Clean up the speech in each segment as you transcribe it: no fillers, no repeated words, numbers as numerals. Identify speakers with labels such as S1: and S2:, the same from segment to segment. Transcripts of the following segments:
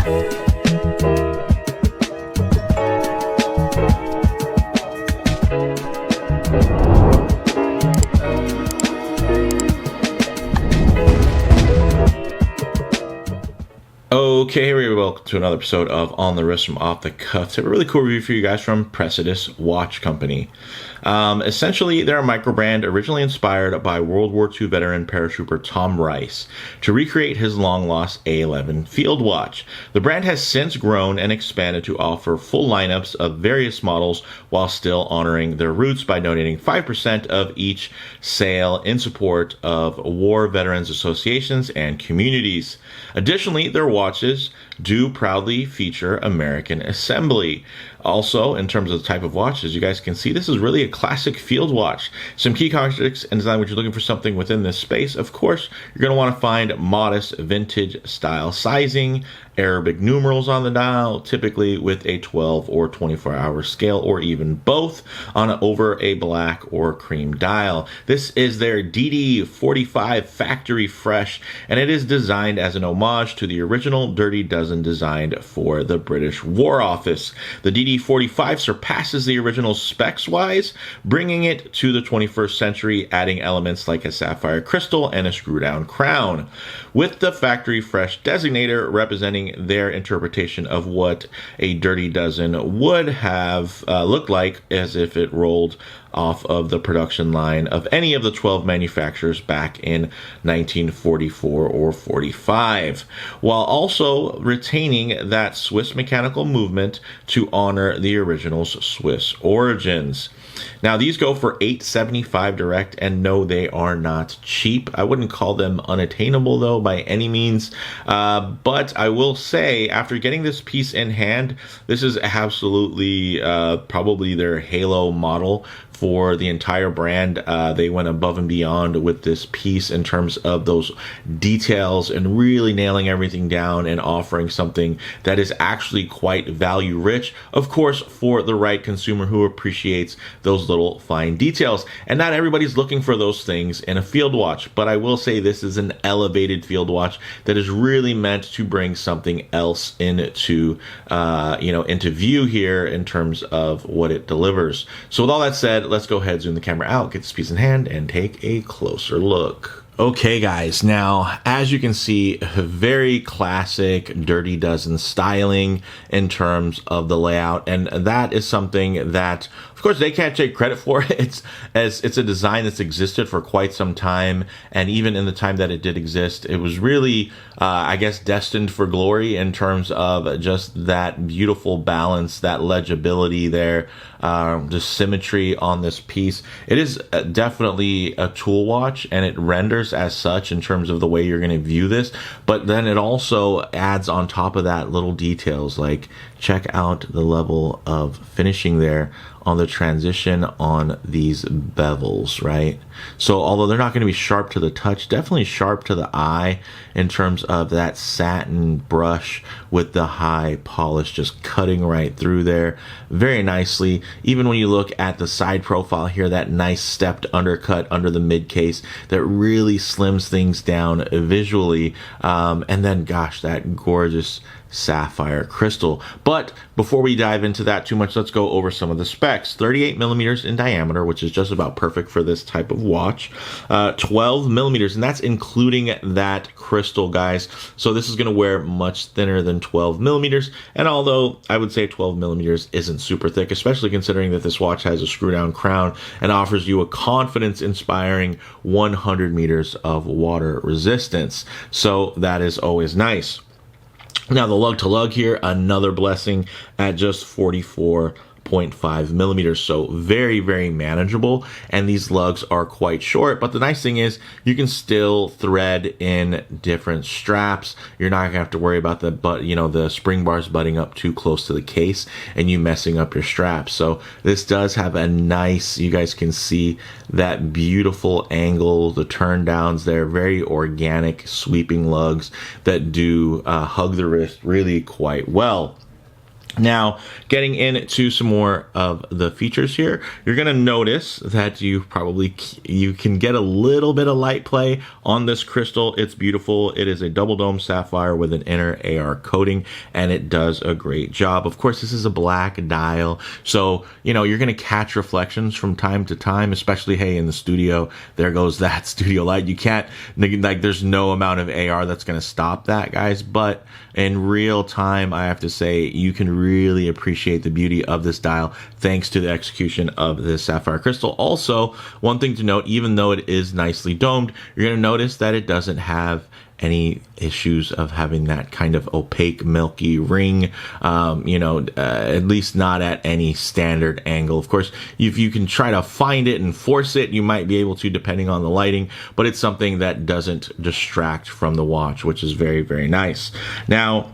S1: Okay, here we go. Welcome to another episode of On the Wrist from Off the Cuff. I have a really cool review for you guys from Praesidus Watch Company. Essentially, they're a microbrand originally inspired by World War II veteran paratrooper Tom Rice to recreate his long-lost A11 field watch. The brand has since grown and expanded to offer full lineups of various models while still honoring their roots by donating 5% of each sale in support of war veterans associations and communities. Additionally, their watches do proudly feature American assembly. Also, in terms of the type of watch, as you guys can see, this is really a classic field watch. Some key characteristics and design, when you're looking for something within this space, of course, you're going to want to find modest vintage style sizing, Arabic numerals on the dial, typically with a 12 or 24-hour scale, or even both, over a black or cream dial. This is their DD-45 factory fresh, and it is designed as an homage to the original Dirty Dozen designed for the British War Office. The DD-45 surpasses the original specs-wise, bringing it to the 21st century, adding elements like a sapphire crystal and a screw-down crown, with the factory fresh designator representing their interpretation of what a Dirty Dozen would have looked like as if it rolled off of the production line of any of the 12 manufacturers back in 1944 or 45, while also retaining that Swiss mechanical movement to honor the original's Swiss origins. Now, these go for $875 direct, and no, they are not cheap. I wouldn't call them unattainable, though, by any means. But I will say, after getting this piece in hand, this is absolutely probably their halo model for the entire brand. They went above and beyond with this piece in terms of those details and really nailing everything down and offering something that is actually quite value rich, of course, for the right consumer who appreciates those little fine details. And not everybody's looking for those things in a field watch, but I will say this is an elevated field watch that is really meant to bring something else into into view here in terms of what it delivers. So with all that said, let's go ahead, zoom the camera out, get this piece in hand, and take a closer look. Okay, guys, now, as you can see, very classic Dirty Dozen styling in terms of the layout, and that is something that, of course, they can't take credit for. It's a design that's existed for quite some time, and even in the time that it did exist, it was really, I guess, destined for glory in terms of just that beautiful balance, that legibility there, the symmetry on this piece. It is definitely a tool watch, and it renders as such in terms of the way you're going to view this, but then it also adds on top of that little details, like check out the level of finishing there on the transition on these bevels, right? So although they're not going to be sharp to the touch, definitely sharp to the eye in terms of that satin brush with the high polish just cutting right through there very nicely. Even when you look at the side profile here, that nice stepped undercut under the mid case that really slims things down visually. And then, gosh, that gorgeous sapphire crystal. But before we dive into that too much, let's go over some of the specs. 38 millimeters in diameter, which is just about perfect for this type of watch. 12 millimeters, and that's including that crystal, guys. So this is going to wear much thinner than 12 millimeters. And although I would say 12 millimeters isn't super thick, especially considering that this watch has a screw down crown and offers you a confidence inspiring 100 meters of water resistance. So that is always nice. Now the lug to lug here, another blessing at just 44.5 millimeters, so very, very manageable, and these lugs are quite short, but the nice thing is you can still thread in different straps. You're not gonna have to worry about the spring bars butting up too close to the case and you messing up your straps. So this does have a nice, you guys can see that beautiful angle, the turn downs there, very organic sweeping lugs that do hug the wrist really quite well. Now, getting into some more of the features here, you're going to notice that you can get a little bit of light play on this crystal. It's beautiful. It is a double dome sapphire with an inner AR coating, and it does a great job. Of course, this is a black dial, so you're going to catch reflections from time to time, especially, hey, in the studio, there goes that studio light. You can't, there's no amount of AR that's going to stop that, guys, but in real time, I have to say, you can really appreciate the beauty of this dial thanks to the execution of this sapphire crystal. Also, one thing to note, even though it is nicely domed, you're going to notice that it doesn't have any issues of having that kind of opaque, milky ring, at least not at any standard angle. Of course, if you can try to find it and force it, you might be able to, depending on the lighting, but it's something that doesn't distract from the watch, which is very, very nice. Now,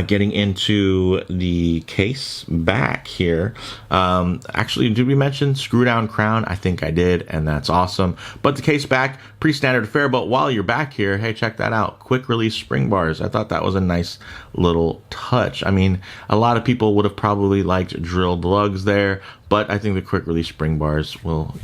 S1: getting into the case back here. Actually, did we mention screw down crown? I think I did, and that's awesome. But the case back, pretty standard affair. But while you're back here, hey, check that out. Quick release spring bars. I thought that was a nice little touch. I mean, a lot of people would have probably liked drilled lugs there, but I think the quick release spring bars will,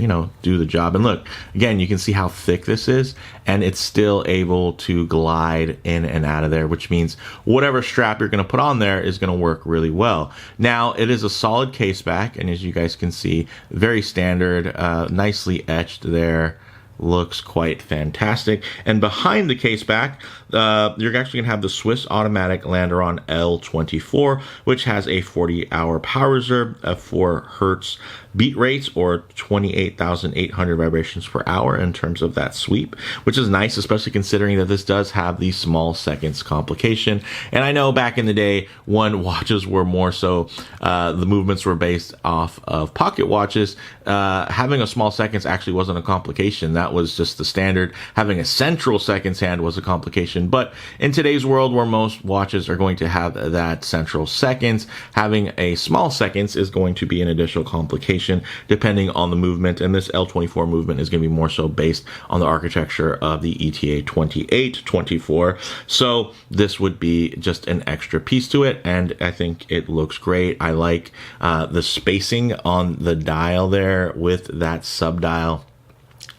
S1: do the job. And look, again, you can see how thick this is, and it's still able to glide in and out of there, which means whatever strap you're going to put on there is going to work really well. Now, it is a solid case back, and as you guys can see, very standard, nicely etched there. Looks quite fantastic. And behind the case back, you're actually going to have the Swiss automatic Landeron L24, which has a 40-hour power reserve of 4 hertz beat rates, or 28,800 vibrations per hour in terms of that sweep, which is nice, especially considering that this does have the small seconds complication. And I know back in the day when watches were more so, the movements were based off of pocket watches, having a small seconds actually wasn't a complication. That was just the standard. Having a central seconds hand was a complication. But in today's world, where most watches are going to have that central seconds, having a small seconds is going to be an additional complication depending on the movement. And this L24 movement is going to be more so based on the architecture of the ETA 2824. So this would be just an extra piece to it, and I think it looks great. I like the spacing on the dial there with that sub dial.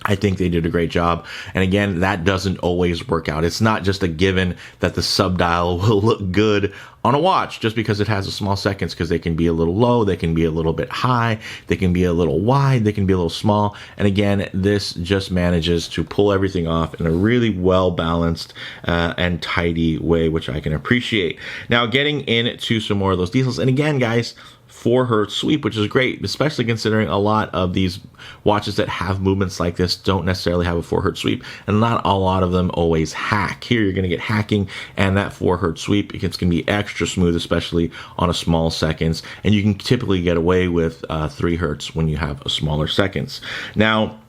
S1: I think they did a great job. And again, that doesn't always work out. It's not just a given that the sub dial will look good on a watch just because it has a small seconds, because they can be a little low, they can be a little bit high, they can be a little wide, they can be a little small. And again, this just manages to pull everything off in a really well balanced and tidy way, which I can appreciate. Now, getting into some more of those details. And again, guys, 4 hertz sweep, which is great, especially considering a lot of these watches that have movements like this don't necessarily have a 4 hertz sweep, and not a lot of them always hack. Here you're going to get hacking, and that 4 hertz sweep, it's going to be extra smooth, especially on a small seconds, and you can typically get away with 3 hertz when you have a smaller seconds. Now,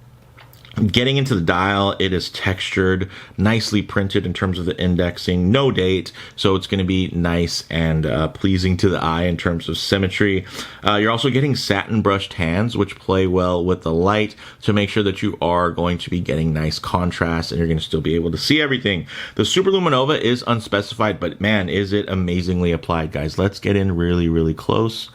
S1: getting into the dial, it is textured, nicely printed in terms of the indexing, no date, so it's going to be nice and pleasing to the eye in terms of symmetry. You're also getting satin brushed hands, which play well with the light to make sure that you are going to be getting nice contrast and you're going to still be able to see everything. The Superluminova is unspecified, but man, is it amazingly applied, guys. Let's get in really, really close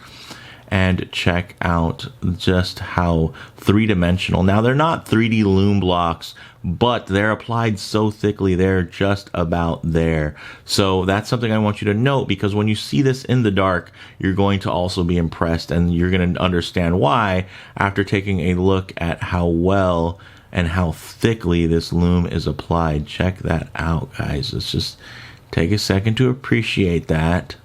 S1: and check out just how three-dimensional. Now, they're not 3D lume blocks, but they're applied so thickly, they're just about there. So that's something I want you to note, because when you see this in the dark, you're going to also be impressed, and you're going to understand why after taking a look at how well and how thickly this lume is applied. Check that out, guys. Let's just take a second to appreciate that.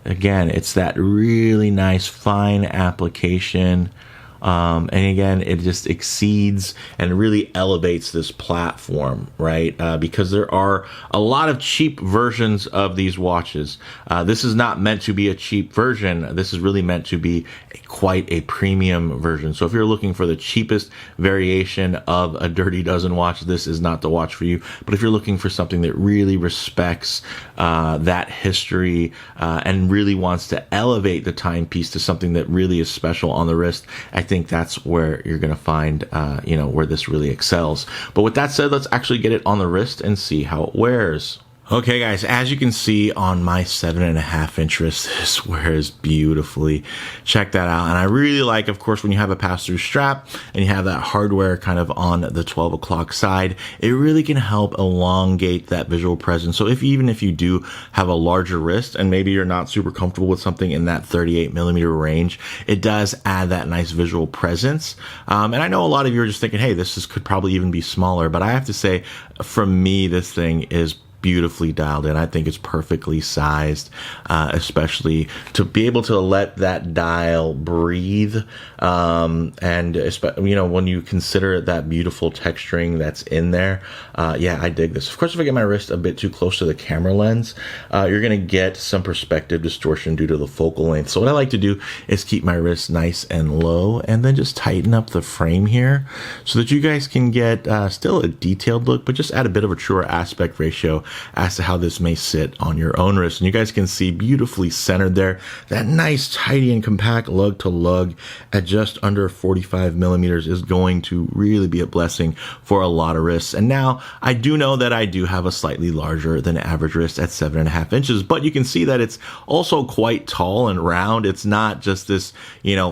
S1: Again, it's that really nice fine application, and again, it just exceeds and really elevates this platform, right? Because there are a lot of cheap versions of these watches. This is not meant to be a cheap version. This is really meant to be quite a premium version. So if you're looking for the cheapest variation of a Dirty Dozen watch, this is not the watch for you. But if you're looking for something that really respects that history and really wants to elevate the timepiece to something that really is special on the wrist, I think that's where you're going to find, where this really excels. But with that said, let's actually get it on the wrist and see how it wears. Okay guys, as you can see on my 7.5-inch wrist, this wears beautifully. Check that out. And I really like, of course, when you have a pass-through strap and you have that hardware kind of on the 12 o'clock side, it really can help elongate that visual presence. So even if you do have a larger wrist and maybe you're not super comfortable with something in that 38mm range, it does add that nice visual presence. And I know a lot of you are just thinking, hey, could probably even be smaller, but I have to say, from me, this thing is beautifully dialed in. I think it's perfectly sized, especially to be able to let that dial breathe. And when you consider that beautiful texturing that's in there, yeah, I dig this. Of course, if I get my wrist a bit too close to the camera lens, you're going to get some perspective distortion due to the focal length. So what I like to do is keep my wrist nice and low and then just tighten up the frame here so that you guys can get still a detailed look, but just add a bit of a truer aspect ratio as to how this may sit on your own wrist. And you guys can see beautifully centered there, that nice, tidy and compact lug to lug at just under 45mm is going to really be a blessing for a lot of wrists. And now I do know that I do have a slightly larger than average wrist at 7.5 inches, but you can see that it's also quite tall and round. It's not just this,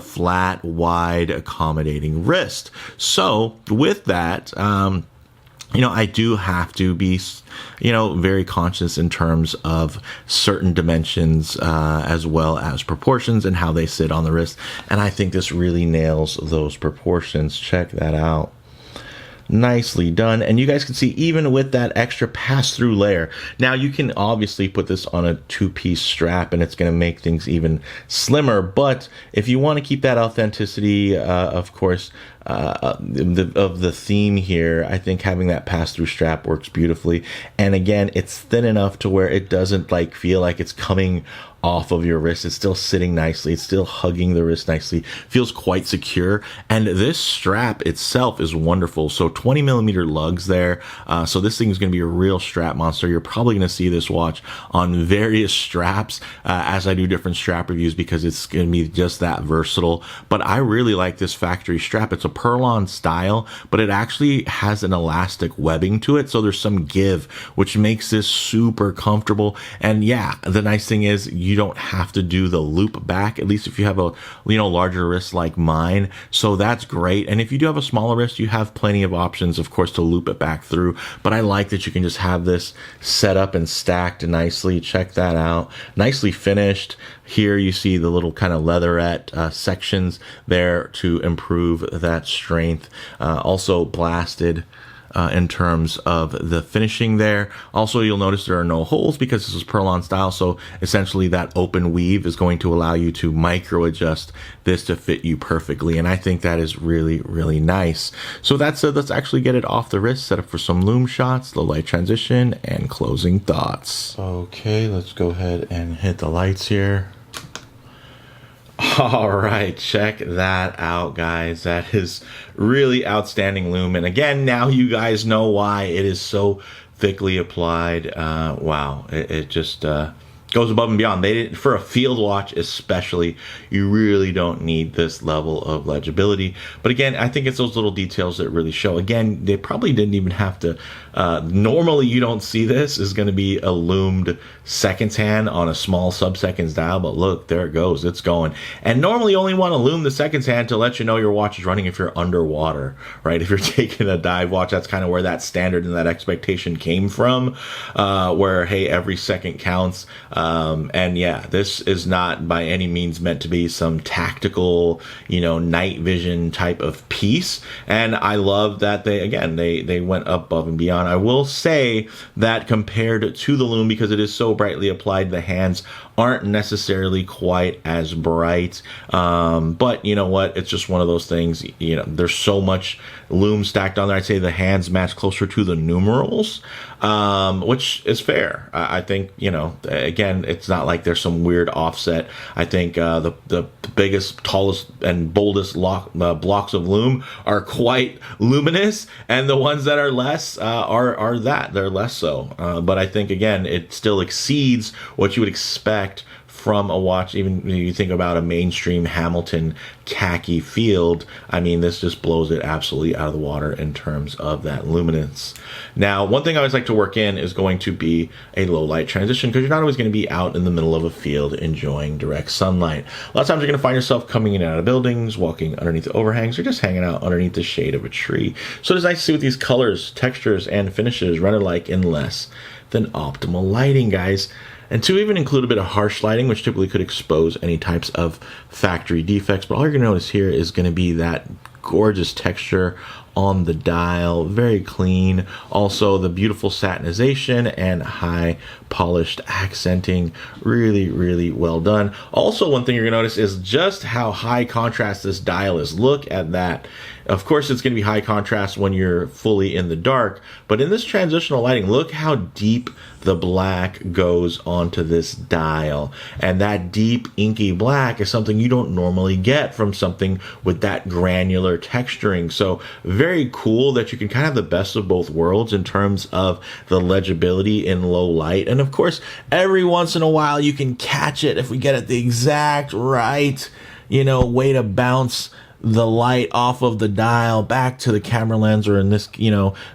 S1: flat, wide, accommodating wrist. So with that, I do have to be, very conscious in terms of certain dimensions as well as proportions and how they sit on the wrist. And I think this really nails those proportions. Check that out. Nicely done. And you guys can see even with that extra pass-through layer, now you can obviously put this on a two-piece strap and it's going to make things even slimmer, but if you want to keep that authenticity, of course, of the theme here, I think having that pass-through strap works beautifully. And again, it's thin enough to where it doesn't feel like it's coming off of your wrist. It's still sitting nicely. It's still hugging the wrist nicely. Feels quite secure. And this strap itself is wonderful. So 20mm lugs there. So this thing is going to be a real strap monster. You're probably going to see this watch on various straps as I do different strap reviews because it's going to be just that versatile. But I really like this factory strap. It's a Perlon style, but it actually has an elastic webbing to it. So there's some give, which makes this super comfortable. And yeah, the nice thing is you don't have to do the loop back, at least if you have a larger wrist like mine. So that's great. And if you do have a smaller wrist, you have plenty of options, of course, to loop it back through. But I like that you can just have this set up and stacked nicely. Check that out. Nicely finished. Here you see the little kind of leatherette sections there to improve that strength. Also blasted in terms of the finishing there. Also, you'll notice there are no holes because this is Perlon style. So essentially that open weave is going to allow you to micro adjust this to fit you perfectly. And I think that is really, really nice. So that's it. Let's actually get it off the wrist, set up for some Lume shots, low light transition, and closing thoughts. Okay, let's go ahead and hit the lights here. All right, check that out, guys. That is really outstanding Lume. And again, now you guys know why it is so thickly applied. Wow, it just goes above and beyond. They didn't, for a field watch especially, you really don't need this level of legibility. But again, I think it's those little details that really show. Again, they probably didn't even have to. Normally, you don't see this is going to be a loomed seconds hand on a small sub-seconds dial, but look, there it goes. It's going. And normally, you only want to loom the seconds hand to let you know your watch is running if you're underwater, right? If you're taking a dive watch, that's kind of where that standard and that expectation came from, where, hey, every second counts. And yeah, this is not by any means meant to be some tactical, night vision type of piece. And I love that they went above and beyond. I will say that compared to the Lume, because it is so brightly applied, the hands aren't necessarily quite as bright. But you know what? It's just one of those things, there's so much Lume stacked on there. I'd say the hands match closer to the numerals, which is fair. I think, again, it's not like there's some weird offset. I think the biggest, tallest, and boldest blocks of Lume are quite luminous, and the ones that are less are that. They're less so. But I think, again, it still exceeds what you would expect from a watch. Even when you think about a mainstream Hamilton khaki field, I mean, this just blows it absolutely out of the water in terms of that luminance. Now, one thing I always like to work in is going to be a low light transition, because you're not always going to be out in the middle of a field enjoying direct sunlight. A lot of times you're going to find yourself coming in and out of buildings, walking underneath the overhangs, or just hanging out underneath the shade of a tree. So it's nice to see what these colors, textures, and finishes run alike in less than optimal lighting, guys. And to even include a bit of harsh lighting, which typically could expose any types of factory defects. But all you're going to notice here is going to be that gorgeous texture on the dial, very clean. Also the beautiful satinization and high polished accenting, really, really well done. Also, one thing you're gonna notice is just how high contrast this dial is. Look at that. Of course, it's gonna be high contrast when you're fully in the dark, but in this transitional lighting, look how deep the black goes onto this dial. And that deep inky black is something you don't normally get from something with that granular texturing. So very cool that you can kind of have the best of both worlds in terms of the legibility in low light. And of course, every once in a while you can catch it if we get it the exact right, way to bounce the light off of the dial back to the camera lens, or in this,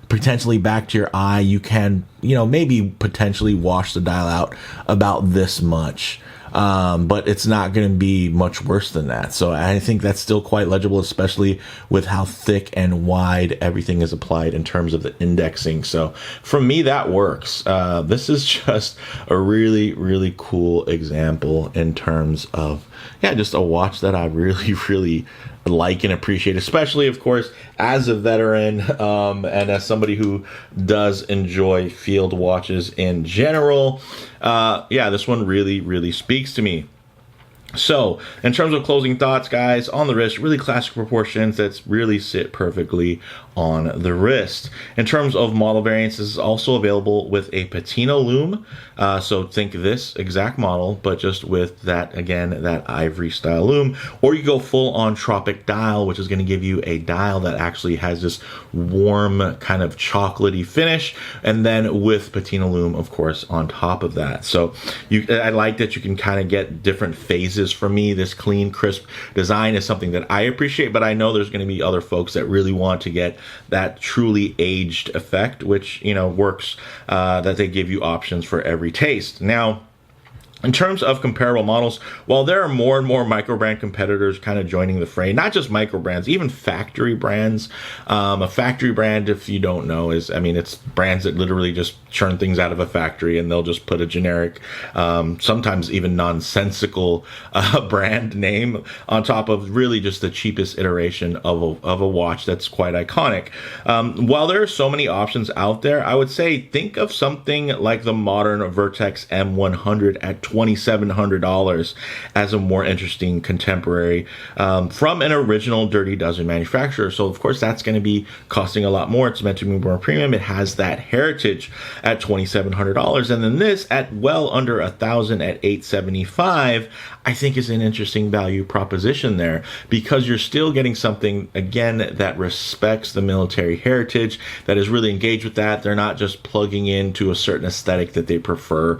S1: potentially back to your eye. You can, maybe potentially wash the dial out about this much. But it's not going to be much worse than that. So I think that's still quite legible, especially with how thick and wide everything is applied in terms of the indexing. So for me, that works. This is just a really, really cool example in terms of, just a watch that I really, really like and appreciate, especially, of course, as a veteran, and as somebody who does enjoy field watches in general. This one really, really speaks to me. So, in terms of closing thoughts, guys, on the wrist, really classic proportions that really sit perfectly on the wrist. In terms of model variants, this is also available with a Patina Lume. So think this exact model, but just with that, again, that ivory style lume. Or you go full on Tropic dial, which is going to give you a dial that actually has this warm kind of chocolatey finish. And then with Patina Lume, of course, on top of that. So I like that you can kind of get different phases. For me, this clean, crisp design is something that I appreciate, but I know there's going to be other folks that really want to get that truly aged effect, which, works, that they give you options for every taste. Now, in terms of comparable models, while there are more and more microbrand competitors kind of joining the fray, not just microbrands, even factory brands. A factory brand, if you don't know, it's brands that literally just churn things out of a factory, and they'll just put a generic, sometimes even nonsensical brand name on top of really just the cheapest iteration of a watch that's quite iconic. While there are so many options out there, I would say think of something like the modern Vertex M100 at $2,700 as a more interesting contemporary from an original Dirty Dozen manufacturer. So of course that's going to be costing a lot more. It's meant to be more premium. It has that heritage at $2,700, and then this at well under $1,000 at $875. I think is an interesting value proposition there, because you're still getting something, again, that respects the military heritage, that is really engaged with that. They're not just plugging into a certain aesthetic that they prefer.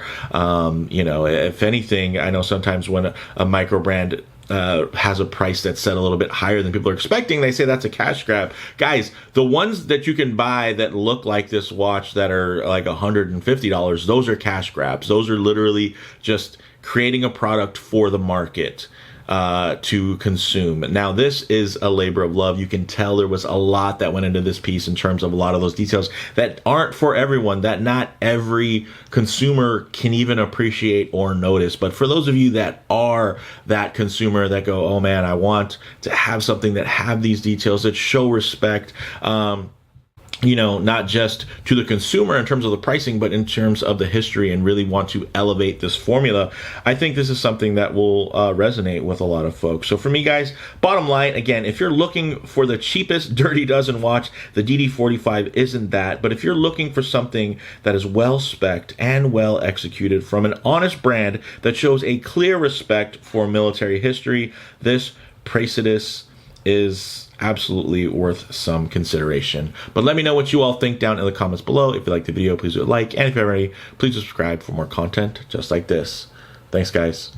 S1: If anything, I know sometimes when a micro brand has a price that's set a little bit higher than people are expecting, they say that's a cash grab. Guys, the ones that you can buy that look like this watch that are like $150, those are cash grabs. Those are literally just creating a product for the market to consume. Now, this is a labor of love. You can tell there was a lot that went into this piece in terms of a lot of those details that aren't for everyone, that not every consumer can even appreciate or notice. But for those of you that are that consumer that go, oh man, I want to have something that have these details that show respect, not just to the consumer in terms of the pricing, but in terms of the history, and really want to elevate this formula, I think this is something that will resonate with a lot of folks. So for me, guys, bottom line, again, if you're looking for the cheapest Dirty Dozen watch, the DD-45 isn't that. But if you're looking for something that is well spec'd and well executed from an honest brand that shows a clear respect for military history, this Praesidus is absolutely worth some consideration. But let me know what you all think down in the comments below. If you like the video, please do a like, and if you're ready, please subscribe for more content just like this. Thanks, guys.